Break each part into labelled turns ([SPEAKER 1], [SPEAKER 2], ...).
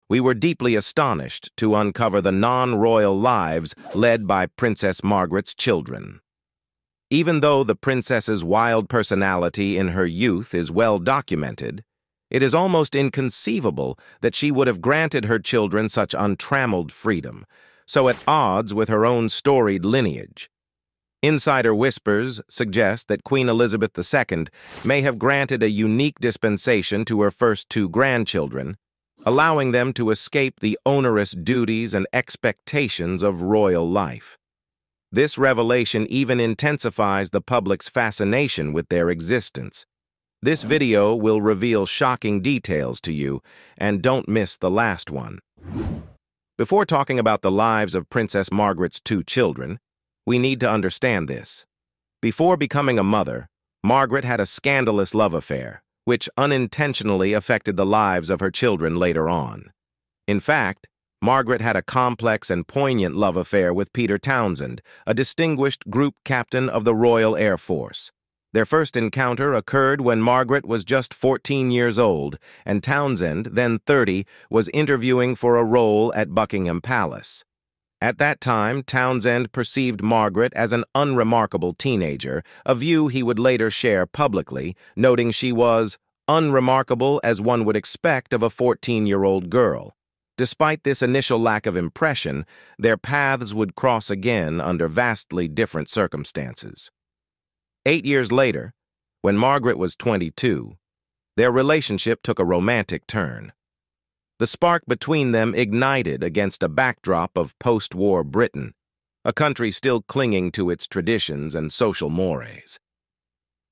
[SPEAKER 1] we were deeply astonished to uncover the non-royal lives led by Princess Margaret's children. Even though the princess's wild personality in her youth is well documented, it is almost inconceivable that she would have granted her children such untrammeled freedom, so at odds with her own storied lineage. Insider whispers suggest that Queen Elizabeth II may have granted a unique dispensation to her first two grandchildren, allowing them to escape the onerous duties and expectations of royal life. This revelation even intensifies the public's fascination with their existence. This video will reveal shocking details to you, and don't miss the last one. Before talking about the lives of Princess Margaret's two children, we need to understand this. Before becoming a mother, Margaret had a scandalous love affair, which unintentionally affected the lives of her children later on. In fact, Margaret had a complex and poignant love affair with Peter Townsend, a distinguished group captain of the Royal Air Force. Their first encounter occurred when Margaret was just 14 years old, and Townsend, then 30, was interviewing for a role at Buckingham Palace. At that time, Townsend perceived Margaret as an unremarkable teenager, a view he would later share publicly, noting she was unremarkable as one would expect of a 14-year-old girl. Despite this initial lack of impression, their paths would cross again under vastly different circumstances. 8 years later, when Margaret was 22, their relationship took a romantic turn. The spark between them ignited against a backdrop of post-war Britain, a country still clinging to its traditions and social mores.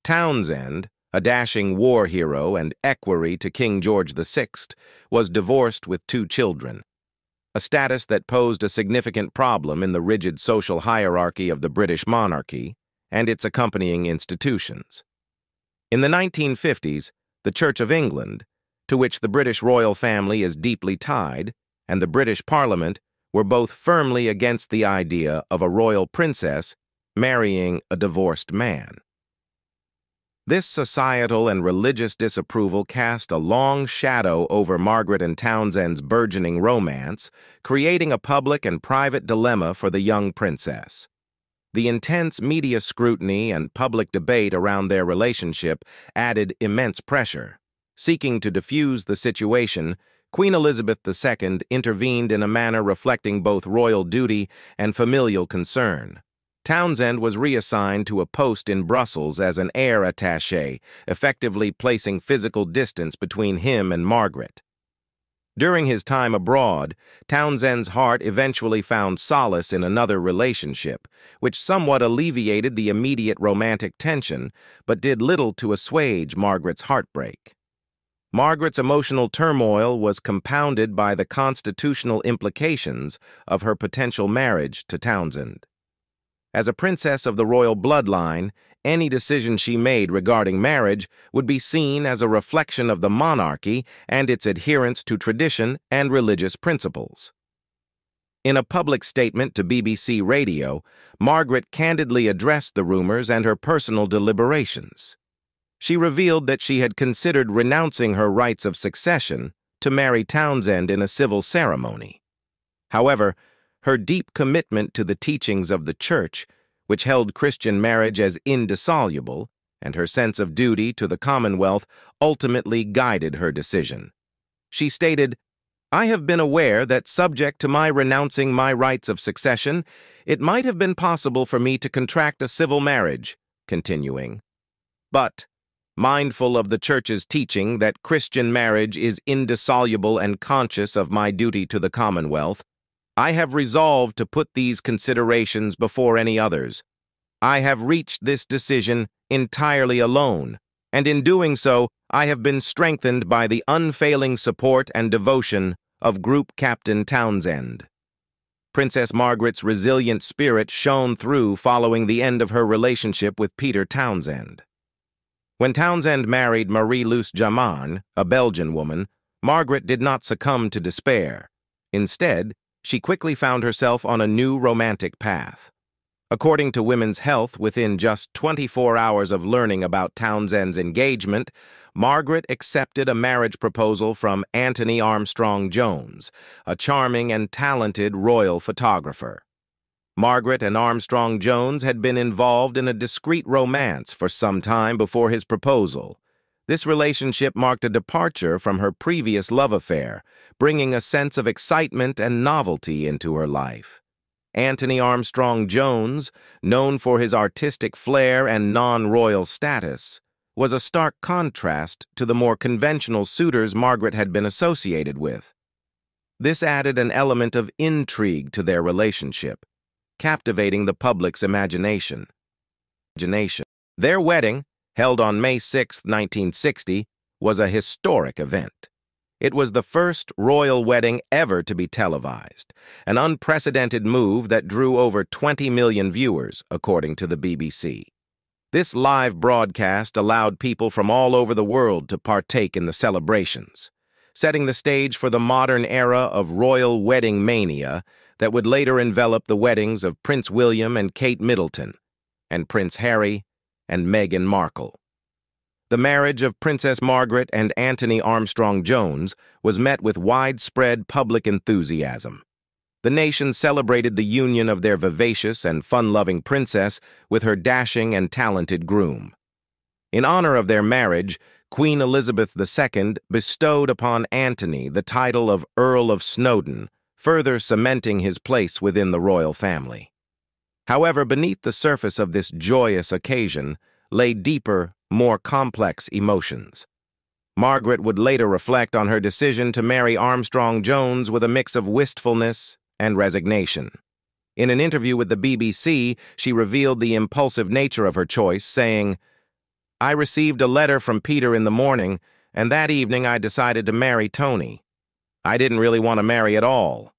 [SPEAKER 1] Townsend, a dashing war hero and equerry to King George VI, was divorced with two children, a status that posed a significant problem in the rigid social hierarchy of the British monarchy and its accompanying institutions. In the 1950s, the Church of England, to which the British royal family is deeply tied, and the British Parliament were both firmly against the idea of a royal princess marrying a divorced man. This societal and religious disapproval cast a long shadow over Margaret and Townsend's burgeoning romance, creating a public and private dilemma for the young princess. The intense media scrutiny and public debate around their relationship added immense pressure. Seeking to diffuse the situation, Queen Elizabeth II intervened in a manner reflecting both royal duty and familial concern. Townsend was reassigned to a post in Brussels as an air attaché, effectively placing physical distance between him and Margaret. During his time abroad, Townsend's heart eventually found solace in another relationship, which somewhat alleviated the immediate romantic tension, but did little to assuage Margaret's heartbreak. Margaret's emotional turmoil was compounded by the constitutional implications of her potential marriage to Townsend. As a princess of the royal bloodline, any decision she made regarding marriage would be seen as a reflection of the monarchy and its adherence to tradition and religious principles. In a public statement to BBC Radio, Margaret candidly addressed the rumors and her personal deliberations. She revealed that she had considered renouncing her rights of succession to marry Townsend in a civil ceremony. However, her deep commitment to the teachings of the Church, which held Christian marriage as indissoluble, and her sense of duty to the Commonwealth ultimately guided her decision. She stated, "I have been aware that subject to my renouncing my rights of succession, it might have been possible for me to contract a civil marriage," continuing. "But, mindful of the Church's teaching that Christian marriage is indissoluble and conscious of my duty to the Commonwealth, I have resolved to put these considerations before any others. I have reached this decision entirely alone, and in doing so, I have been strengthened by the unfailing support and devotion of Group Captain Townsend." Princess Margaret's resilient spirit shone through following the end of her relationship with Peter Townsend. When Townsend married Marie-Luce Jaman, a Belgian woman, Margaret did not succumb to despair. Instead, she quickly found herself on a new romantic path. According to Women's Health, within just 24 hours of learning about Townsend's engagement, Margaret accepted a marriage proposal from Anthony Armstrong Jones, a charming and talented royal photographer. Margaret and Armstrong Jones had been involved in a discreet romance for some time before his proposal. This relationship marked a departure from her previous love affair, bringing a sense of excitement and novelty into her life. Anthony Armstrong Jones, known for his artistic flair and non-royal status, was a stark contrast to the more conventional suitors Margaret had been associated with. This added an element of intrigue to their relationship, captivating the public's imagination. Their wedding, held on May 6, 1960, was a historic event. It was the first royal wedding ever to be televised, an unprecedented move that drew over 20 million viewers, according to the BBC. This live broadcast allowed people from all over the world to partake in the celebrations, setting the stage for the modern era of royal wedding mania that would later envelop the weddings of Prince William and Kate Middleton, and Prince Harry and Meghan Markle. The marriage of Princess Margaret and Anthony Armstrong Jones was met with widespread public enthusiasm. The nation celebrated the union of their vivacious and fun-loving princess with her dashing and talented groom. In honor of their marriage, Queen Elizabeth II bestowed upon Anthony the title of Earl of Snowdon, further cementing his place within the royal family. However, beneath the surface of this joyous occasion lay deeper, more complex emotions. Margaret would later reflect on her decision to marry Armstrong Jones with a mix of wistfulness and resignation. In an interview with the BBC, she revealed the impulsive nature of her choice, saying, "I received a letter from Peter in the morning, and that evening I decided to marry Tony. I didn't really want to marry at all.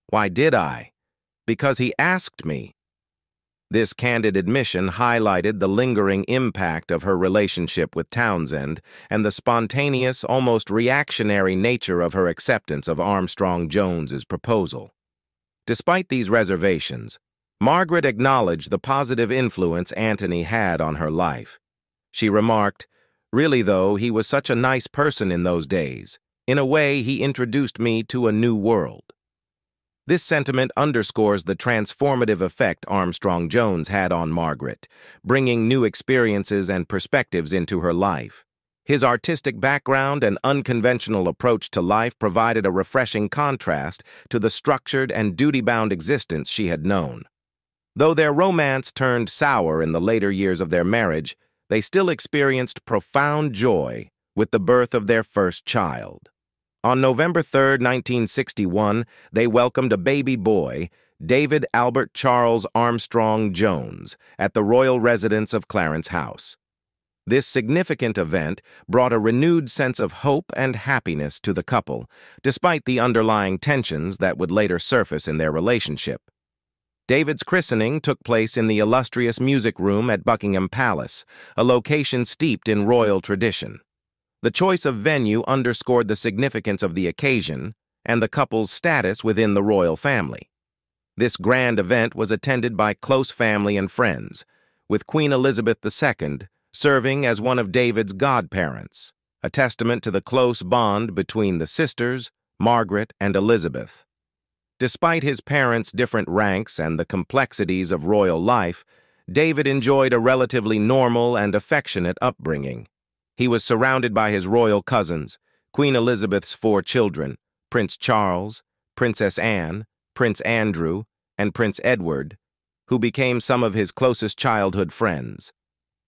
[SPEAKER 1] Why did I? Because he asked me." This candid admission highlighted the lingering impact of her relationship with Townsend and the spontaneous, almost reactionary nature of her acceptance of Armstrong Jones's proposal. Despite these reservations, Margaret acknowledged the positive influence Anthony had on her life. She remarked, "Really, though, he was such a nice person in those days. In a way, he introduced me to a new world." This sentiment underscores the transformative effect Armstrong Jones had on Margaret, bringing new experiences and perspectives into her life. His artistic background and unconventional approach to life provided a refreshing contrast to the structured and duty-bound existence she had known. Though their romance turned sour in the later years of their marriage, they still experienced profound joy with the birth of their first child. On November 3, 1961, they welcomed a baby boy, David Albert Charles Armstrong Jones, at the royal residence of Clarence House. This significant event brought a renewed sense of hope and happiness to the couple, despite the underlying tensions that would later surface in their relationship. David's christening took place in the illustrious music room at Buckingham Palace, a location steeped in royal tradition. The choice of venue underscored the significance of the occasion and the couple's status within the royal family. This grand event was attended by close family and friends, with Queen Elizabeth II serving as one of David's godparents, a testament to the close bond between the sisters, Margaret and Elizabeth. Despite his parents' different ranks and the complexities of royal life, David enjoyed a relatively normal and affectionate upbringing. He was surrounded by his royal cousins, Queen Elizabeth's 4 children, Prince Charles, Princess Anne, Prince Andrew, and Prince Edward, who became some of his closest childhood friends.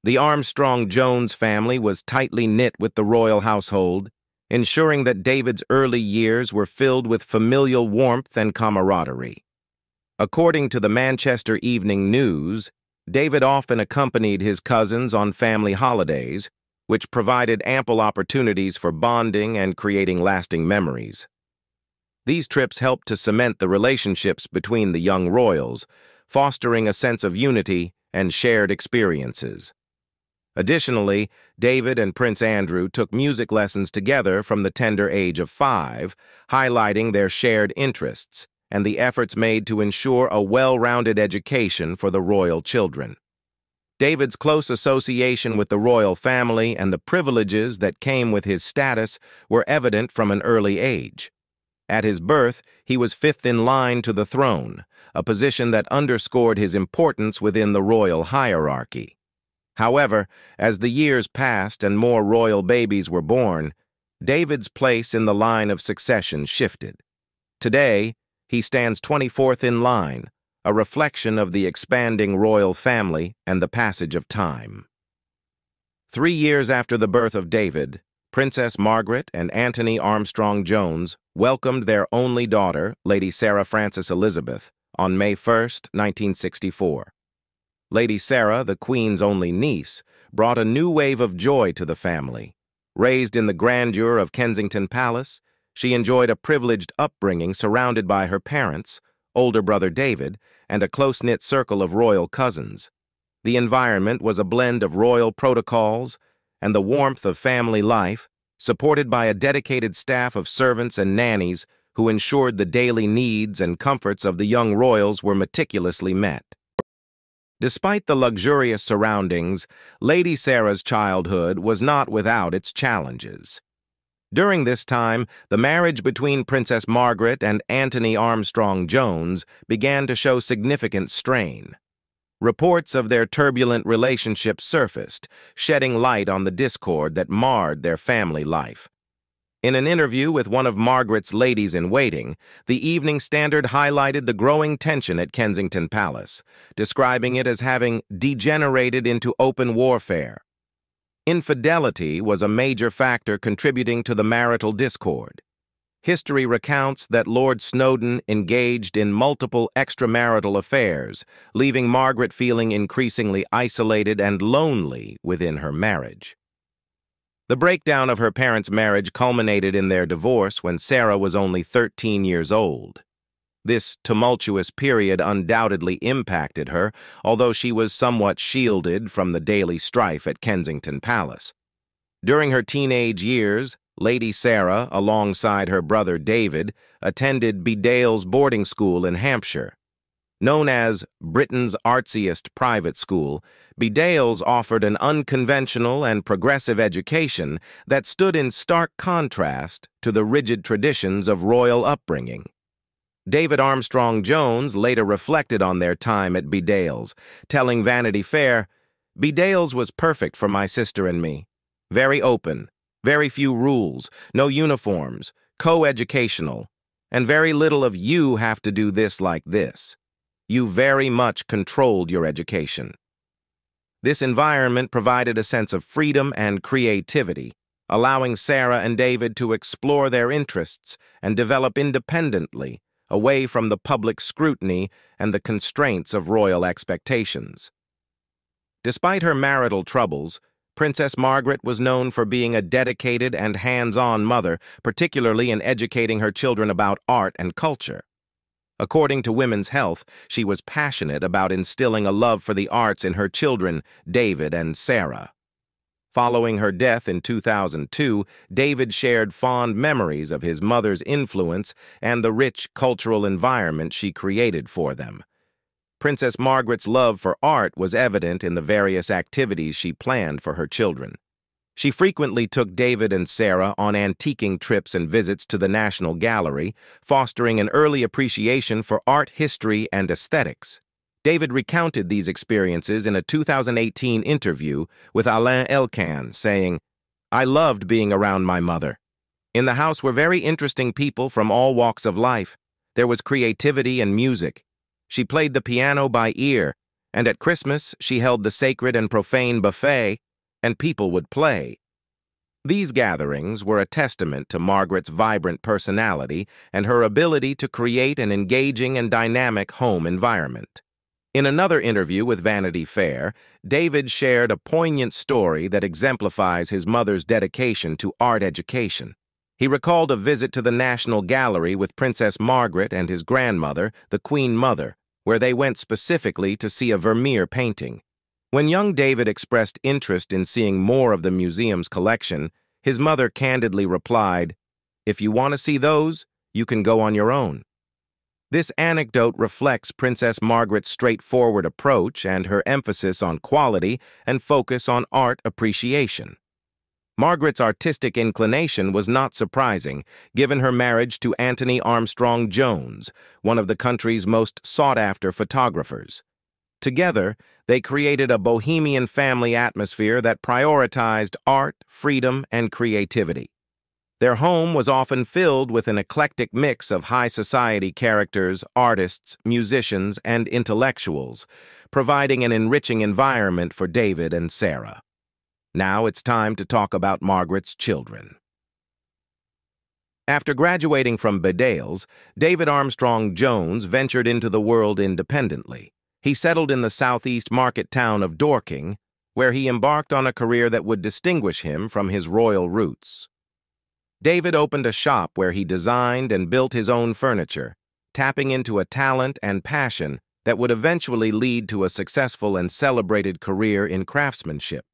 [SPEAKER 1] The Armstrong Jones family was tightly knit with the royal household, ensuring that David's early years were filled with familial warmth and camaraderie. According to the Manchester Evening News, David often accompanied his cousins on family holidays, which provided ample opportunities for bonding and creating lasting memories. These trips helped to cement the relationships between the young royals, fostering a sense of unity and shared experiences. Additionally, David and Prince Andrew took music lessons together from the tender age of 5, highlighting their shared interests and the efforts made to ensure a well-rounded education for the royal children. David's close association with the royal family and the privileges that came with his status were evident from an early age. At his birth, he was fifth in line to the throne, a position that underscored his importance within the royal hierarchy. However, as the years passed and more royal babies were born, David's place in the line of succession shifted. Today, he stands 24th in line, a reflection of the expanding royal family and the passage of time. 3 years after the birth of David, Princess Margaret and Anthony Armstrong Jones welcomed their only daughter, Lady Sarah Frances Elizabeth, on May 1, 1964. Lady Sarah, the Queen's only niece, brought a new wave of joy to the family. Raised in the grandeur of Kensington Palace, she enjoyed a privileged upbringing surrounded by her parents, older brother David, and a close-knit circle of royal cousins. The environment was a blend of royal protocols and the warmth of family life, supported by a dedicated staff of servants and nannies who ensured the daily needs and comforts of the young royals were meticulously met. Despite the luxurious surroundings, Lady Sarah's childhood was not without its challenges. During this time, the marriage between Princess Margaret and Anthony Armstrong Jones began to show significant strain. Reports of their turbulent relationship surfaced, shedding light on the discord that marred their family life. In an interview with one of Margaret's ladies-in-waiting, the Evening Standard highlighted the growing tension at Kensington Palace, describing it as having degenerated into open warfare. Infidelity was a major factor contributing to the marital discord. History recounts that Lord Snowdon engaged in multiple extramarital affairs, leaving Margaret feeling increasingly isolated and lonely within her marriage. The breakdown of her parents' marriage culminated in their divorce when Sarah was only 13 years old. This tumultuous period undoubtedly impacted her, although she was somewhat shielded from the daily strife at Kensington Palace. During her teenage years, Lady Sarah, alongside her brother David, attended Bedales boarding school in Hampshire. Known as Britain's artsiest private school, Bedales offered an unconventional and progressive education that stood in stark contrast to the rigid traditions of royal upbringing. David Armstrong Jones later reflected on their time at Bedales, telling Vanity Fair, "Bedales was perfect for my sister and me. Very open, very few rules, no uniforms, co-educational, and very little of you have to do this like this. You very much controlled your education." This environment provided a sense of freedom and creativity, allowing Sarah and David to explore their interests and develop independently, away from the public scrutiny and the constraints of royal expectations. Despite her marital troubles, Princess Margaret was known for being a dedicated and hands-on mother, particularly in educating her children about art and culture. According to Women's Health, she was passionate about instilling a love for the arts in her children, David and Sarah. Following her death in 2002, David shared fond memories of his mother's influence and the rich cultural environment she created for them. Princess Margaret's love for art was evident in the various activities she planned for her children. She frequently took David and Sarah on antiquing trips and visits to the National Gallery, fostering an early appreciation for art history and aesthetics. David recounted these experiences in a 2018 interview with Alain Elkann, saying, "I loved being around my mother. In the house were very interesting people from all walks of life. There was creativity and music. She played the piano by ear, and at Christmas she held the sacred and profane buffet, and people would play." These gatherings were a testament to Margaret's vibrant personality and her ability to create an engaging and dynamic home environment. In another interview with Vanity Fair, David shared a poignant story that exemplifies his mother's dedication to art education. He recalled a visit to the National Gallery with Princess Margaret and his grandmother, the Queen Mother, where they went specifically to see a Vermeer painting. When young David expressed interest in seeing more of the museum's collection, his mother candidly replied, "If you want to see those, you can go on your own." This anecdote reflects Princess Margaret's straightforward approach and her emphasis on quality and focus on art appreciation. Margaret's artistic inclination was not surprising, given her marriage to Anthony Armstrong Jones, one of the country's most sought-after photographers. Together, they created a bohemian family atmosphere that prioritized art, freedom, and creativity. Their home was often filled with an eclectic mix of high society characters, artists, musicians, and intellectuals, providing an enriching environment for David and Sarah. Now it's time to talk about Margaret's children. After graduating from Bedales, David Armstrong Jones ventured into the world independently. He settled in the southeast market town of Dorking, where he embarked on a career that would distinguish him from his royal roots. David opened a shop where he designed and built his own furniture, tapping into a talent and passion that would eventually lead to a successful and celebrated career in craftsmanship.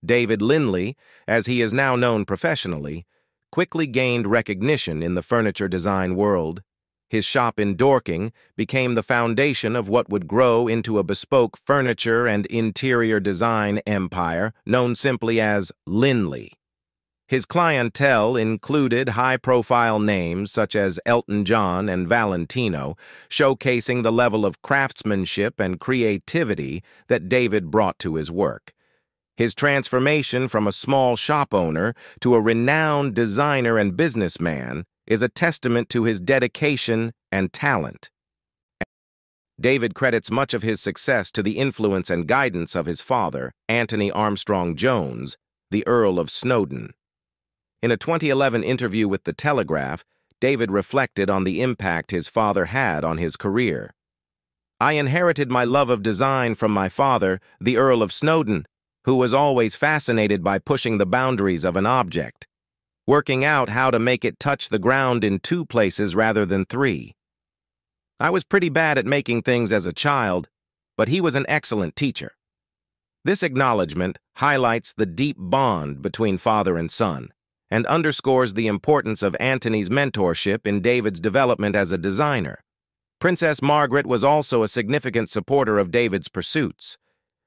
[SPEAKER 1] David Linley, as he is now known professionally, quickly gained recognition in the furniture design world. His shop in Dorking became the foundation of what would grow into a bespoke furniture and interior design empire known simply as Linley. His clientele included high-profile names such as Elton John and Valentino, showcasing the level of craftsmanship and creativity that David brought to his work. His transformation from a small shop owner to a renowned designer and businessman is a testament to his dedication and talent. David credits much of his success to the influence and guidance of his father, Anthony Armstrong Jones, the Earl of Snowdon. In a 2011 interview with The Telegraph, David reflected on the impact his father had on his career. "I inherited my love of design from my father, the Earl of Snowdon, who was always fascinated by pushing the boundaries of an object, working out how to make it touch the ground in 2 places rather than 3. I was pretty bad at making things as a child, but he was an excellent teacher." This acknowledgement highlights the deep bond between father and son, and underscores the importance of Anthony's mentorship in David's development as a designer. Princess Margaret was also a significant supporter of David's pursuits.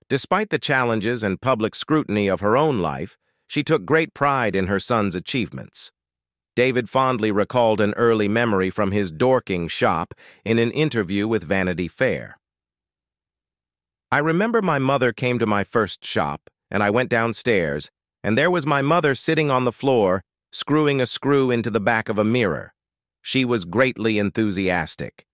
[SPEAKER 1] Despite the challenges and public scrutiny of her own life, she took great pride in her son's achievements. David fondly recalled an early memory from his Dorking shop in an interview with Vanity Fair. "I remember my mother came to my first shop, and I went downstairs, and there was my mother sitting on the floor, screwing a screw into the back of a mirror. She was greatly enthusiastic."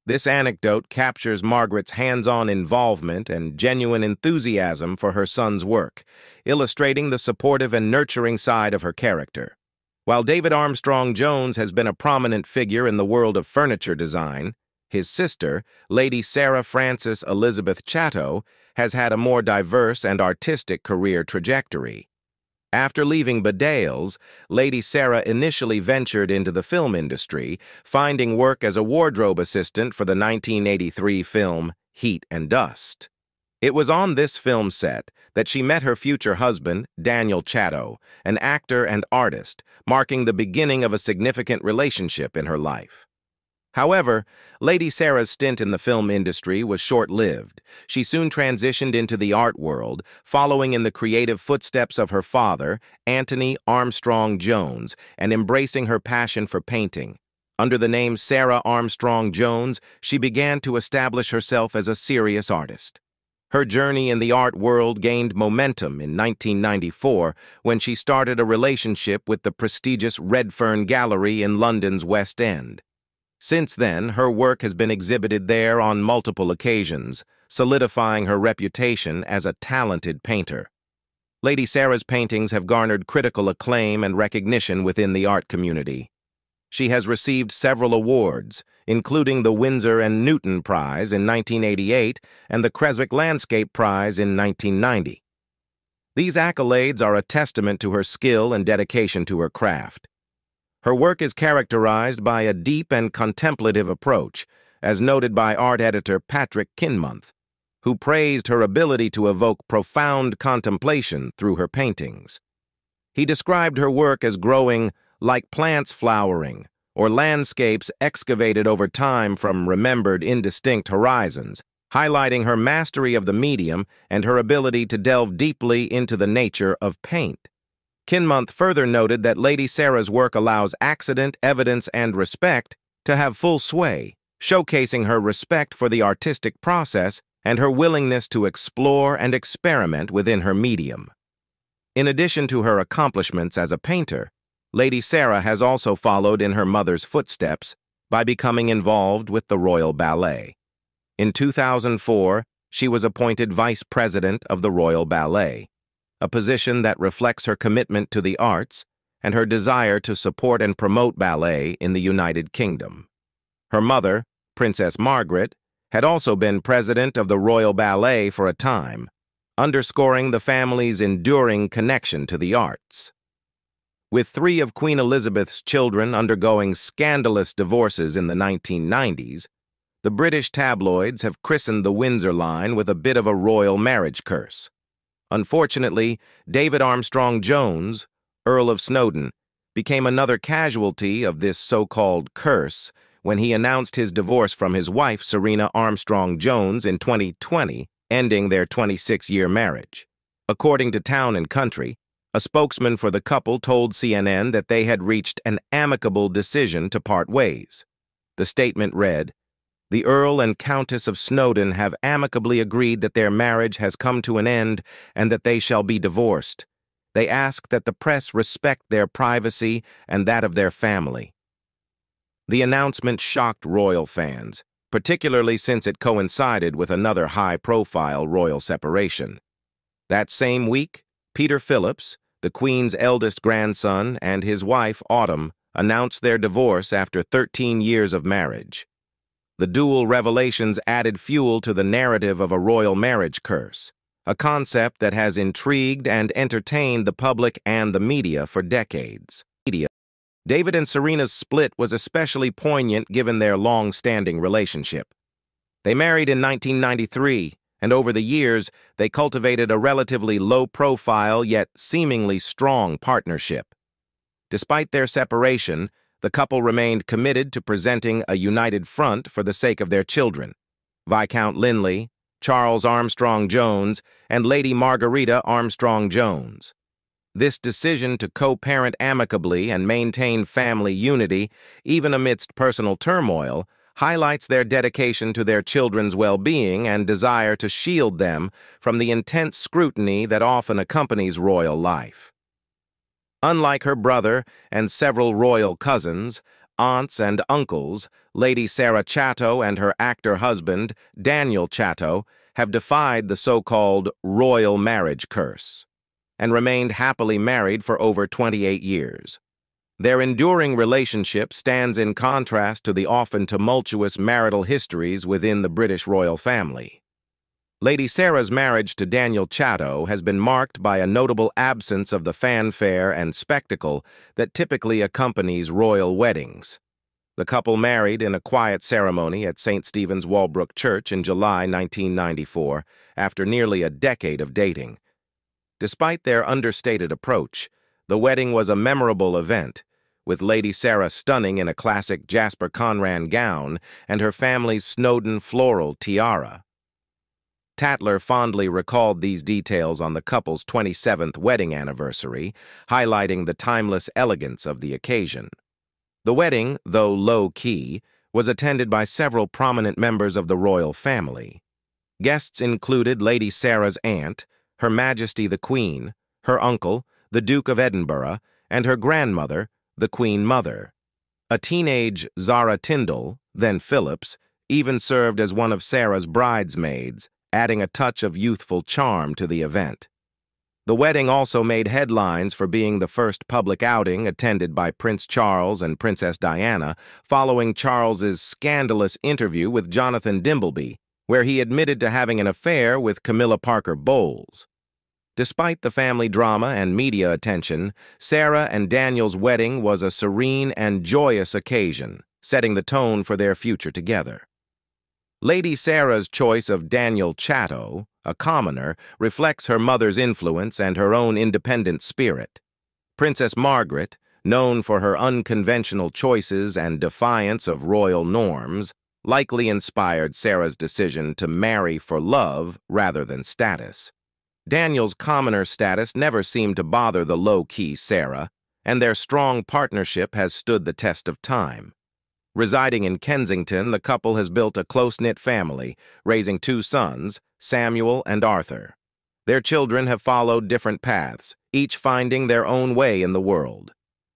[SPEAKER 1] This anecdote captures Margaret's hands-on involvement and genuine enthusiasm for her son's work, illustrating the supportive and nurturing side of her character. While David Armstrong Jones has been a prominent figure in the world of furniture design, his sister, Lady Sarah Frances Elizabeth Chatto, has had a more diverse and artistic career trajectory. After leaving Bedales, Lady Sarah initially ventured into the film industry, finding work as a wardrobe assistant for the 1983 film Heat and Dust. It was on this film set that she met her future husband, Daniel Chatto, an actor and artist, marking the beginning of a significant relationship in her life. However, Lady Sarah's stint in the film industry was short-lived. She soon transitioned into the art world, following in the creative footsteps of her father, Anthony Armstrong Jones, and embracing her passion for painting. Under the name Sarah Armstrong Jones, she began to establish herself as a serious artist. Her journey in the art world gained momentum in 1994 when she started a relationship with the prestigious Redfern Gallery in London's West End. Since then, her work has been exhibited there on multiple occasions, solidifying her reputation as a talented painter. Lady Sarah's paintings have garnered critical acclaim and recognition within the art community. She has received several awards, including the Winsor and Newton Prize in 1988 and the Creswick Landscape Prize in 1990. These accolades are a testament to her skill and dedication to her craft. Her work is characterized by a deep and contemplative approach, as noted by art editor Patrick Kinmonth, who praised her ability to evoke profound contemplation through her paintings. He described her work as growing like plants flowering, or landscapes excavated over time from remembered indistinct horizons, highlighting her mastery of the medium and her ability to delve deeply into the nature of paint. Kinmonth further noted that Lady Sarah's work allows accident, evidence, and respect to have full sway, showcasing her respect for the artistic process and her willingness to explore and experiment within her medium. In addition to her accomplishments as a painter, Lady Sarah has also followed in her mother's footsteps by becoming involved with the Royal Ballet. In 2004, she was appointed Vice President of the Royal Ballet, a position that reflects her commitment to the arts and her desire to support and promote ballet in the United Kingdom. Her mother, Princess Margaret, had also been president of the Royal Ballet for a time, underscoring the family's enduring connection to the arts. With 3 of Queen Elizabeth's children undergoing scandalous divorces in the 1990s, the British tabloids have christened the Windsor line with a bit of a royal marriage curse. Unfortunately, David Armstrong-Jones, Earl of Snowdon, became another casualty of this so-called curse when he announced his divorce from his wife, Serena Armstrong-Jones, in 2020, ending their 26-year marriage. According to Town and Country, a spokesman for the couple told CNN that they had reached an amicable decision to part ways. The statement read, "The Earl and Countess of Snowdon have amicably agreed that their marriage has come to an end and that they shall be divorced. They ask that the press respect their privacy and that of their family." The announcement shocked royal fans, particularly since it coincided with another high-profile royal separation. That same week, Peter Phillips, the Queen's eldest grandson, and his wife, Autumn, announced their divorce after 13 years of marriage. The dual revelations added fuel to the narrative of a royal marriage curse, a concept that has intrigued and entertained the public and the media for decades. David and Serena's split was especially poignant given their long-standing relationship. They married in 1993, and over the years, they cultivated a relatively low-profile yet seemingly strong partnership. Despite their separation, the couple remained committed to presenting a united front for the sake of their children, Viscount Linley, Charles Armstrong-Jones, and Lady Margarita Armstrong-Jones. This decision to co-parent amicably and maintain family unity, even amidst personal turmoil, highlights their dedication to their children's well-being and desire to shield them from the intense scrutiny that often accompanies royal life. Unlike her brother and several royal cousins, aunts, and uncles, Lady Sarah Chatto and her actor husband, Daniel Chatto, have defied the so-called royal marriage curse and remained happily married for over 28 years. Their enduring relationship stands in contrast to the often tumultuous marital histories within the British royal family. Lady Sarah's marriage to Daniel Chatto has been marked by a notable absence of the fanfare and spectacle that typically accompanies royal weddings. The couple married in a quiet ceremony at St. Stephen's Walbrook Church in July 1994, after nearly a decade of dating. Despite their understated approach, the wedding was a memorable event, with Lady Sarah stunning in a classic Jasper Conran gown and her family's Snowdon floral tiara. Tatler fondly recalled these details on the couple's 27th wedding anniversary, highlighting the timeless elegance of the occasion. The wedding, though low-key, was attended by several prominent members of the royal family. Guests included Lady Sarah's aunt, Her Majesty the Queen, her uncle, the Duke of Edinburgh, and her grandmother, the Queen Mother. A teenage Zara Tindall, then Phillips, even served as one of Sarah's bridesmaids, adding a touch of youthful charm to the event. The wedding also made headlines for being the first public outing attended by Prince Charles and Princess Diana following Charles's scandalous interview with Jonathan Dimbleby, where he admitted to having an affair with Camilla Parker Bowles. Despite the family drama and media attention, Sarah and Daniel's wedding was a serene and joyous occasion, setting the tone for their future together. Lady Sarah's choice of Daniel Chatto, a commoner, reflects her mother's influence and her own independent spirit. Princess Margaret, known for her unconventional choices and defiance of royal norms, likely inspired Sarah's decision to marry for love rather than status. Daniel's commoner status never seemed to bother the low-key Sarah, and their strong partnership has stood the test of time. Residing in Kensington, the couple has built a close-knit family, raising 2 sons, Samuel and Arthur. Their children have followed different paths, each finding their own way in the world.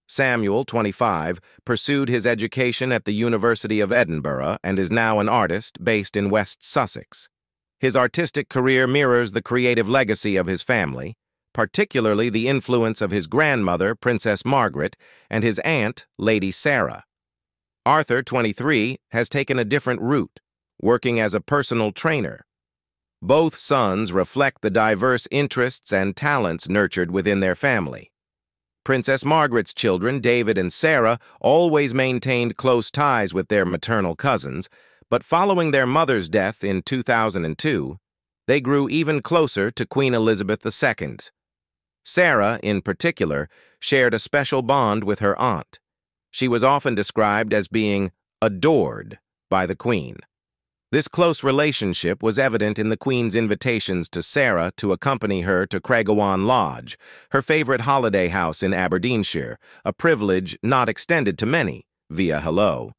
[SPEAKER 1] Samuel, 25, pursued his education at the University of Edinburgh and is now an artist based in West Sussex. His artistic career mirrors the creative legacy of his family, particularly the influence of his grandmother, Princess Margaret, and his aunt, Lady Sarah. Arthur, 23, has taken a different route, working as a personal trainer. Both sons reflect the diverse interests and talents nurtured within their family. Princess Margaret's children, David and Sarah, always maintained close ties with their maternal cousins, but following their mother's death in 2002, they grew even closer to Queen Elizabeth II. Sarah, in particular, shared a special bond with her aunt. She was often described as being adored by the Queen. This close relationship was evident in the Queen's invitations to Sarah to accompany her to Craigavon Lodge, her favorite holiday house in Aberdeenshire, a privilege not extended to many via hello.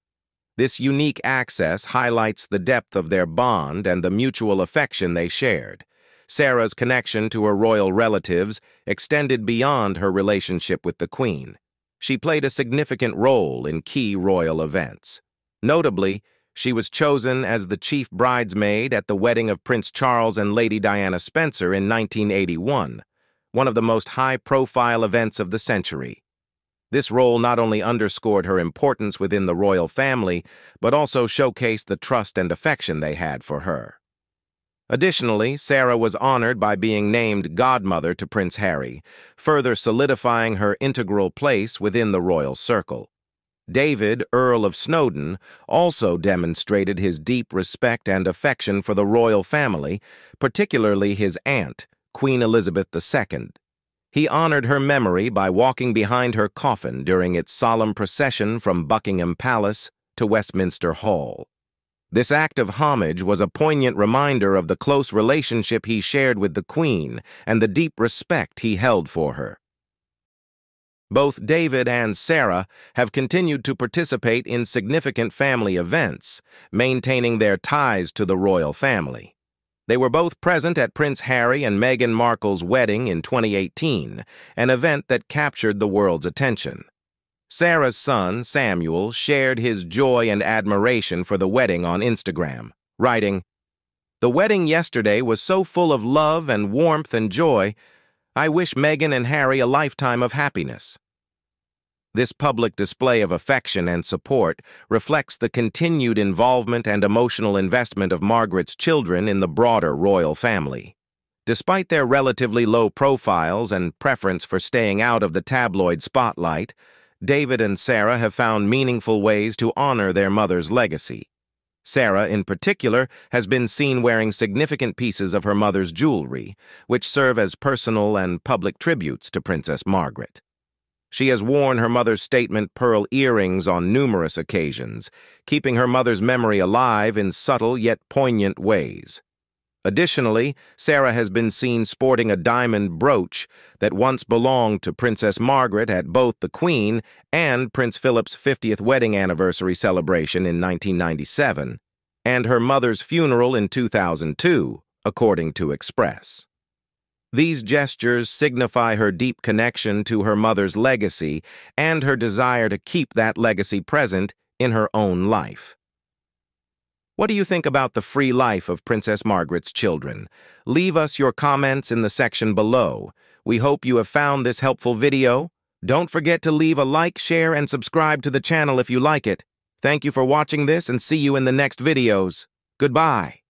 [SPEAKER 1] This unique access highlights the depth of their bond and the mutual affection they shared. Sarah's connection to her royal relatives extended beyond her relationship with the Queen. She played a significant role in key royal events. Notably, she was chosen as the chief bridesmaid at the wedding of Prince Charles and Lady Diana Spencer in 1981, one of the most high-profile events of the century. This role not only underscored her importance within the royal family, but also showcased the trust and affection they had for her. Additionally, Sarah was honored by being named godmother to Prince Harry, further solidifying her integral place within the royal circle. David, Earl of Snowdon, also demonstrated his deep respect and affection for the royal family, particularly his aunt, Queen Elizabeth II. He honored her memory by walking behind her coffin during its solemn procession from Buckingham Palace to Westminster Hall. This act of homage was a poignant reminder of the close relationship he shared with the Queen and the deep respect he held for her. Both David and Sarah have continued to participate in significant family events, maintaining their ties to the royal family. They were both present at Prince Harry and Meghan Markle's wedding in 2018, an event that captured the world's attention. Sarah's son, Samuel, shared his joy and admiration for the wedding on Instagram, writing, "The wedding yesterday was so full of love and warmth and joy. I wish Meghan and Harry a lifetime of happiness." This public display of affection and support reflects the continued involvement and emotional investment of Margaret's children in the broader royal family. Despite their relatively low profiles and preference for staying out of the tabloid spotlight, David and Sarah have found meaningful ways to honor their mother's legacy. Sarah, in particular, has been seen wearing significant pieces of her mother's jewelry, which serve as personal and public tributes to Princess Margaret. She has worn her mother's statement pearl earrings on numerous occasions, keeping her mother's memory alive in subtle yet poignant ways. Additionally, Sarah has been seen sporting a diamond brooch that once belonged to Princess Margaret at both the Queen and Prince Philip's 50th wedding anniversary celebration in 1997, and her mother's funeral in 2002, according to Express. These gestures signify her deep connection to her mother's legacy and her desire to keep that legacy present in her own life. What do you think about the free life of Princess Margaret's children? Leave us your comments in the section below. We hope you have found this helpful video. Don't forget to leave a like, share, and subscribe to the channel if you like it. Thank you for watching this and see you in the next videos. Goodbye.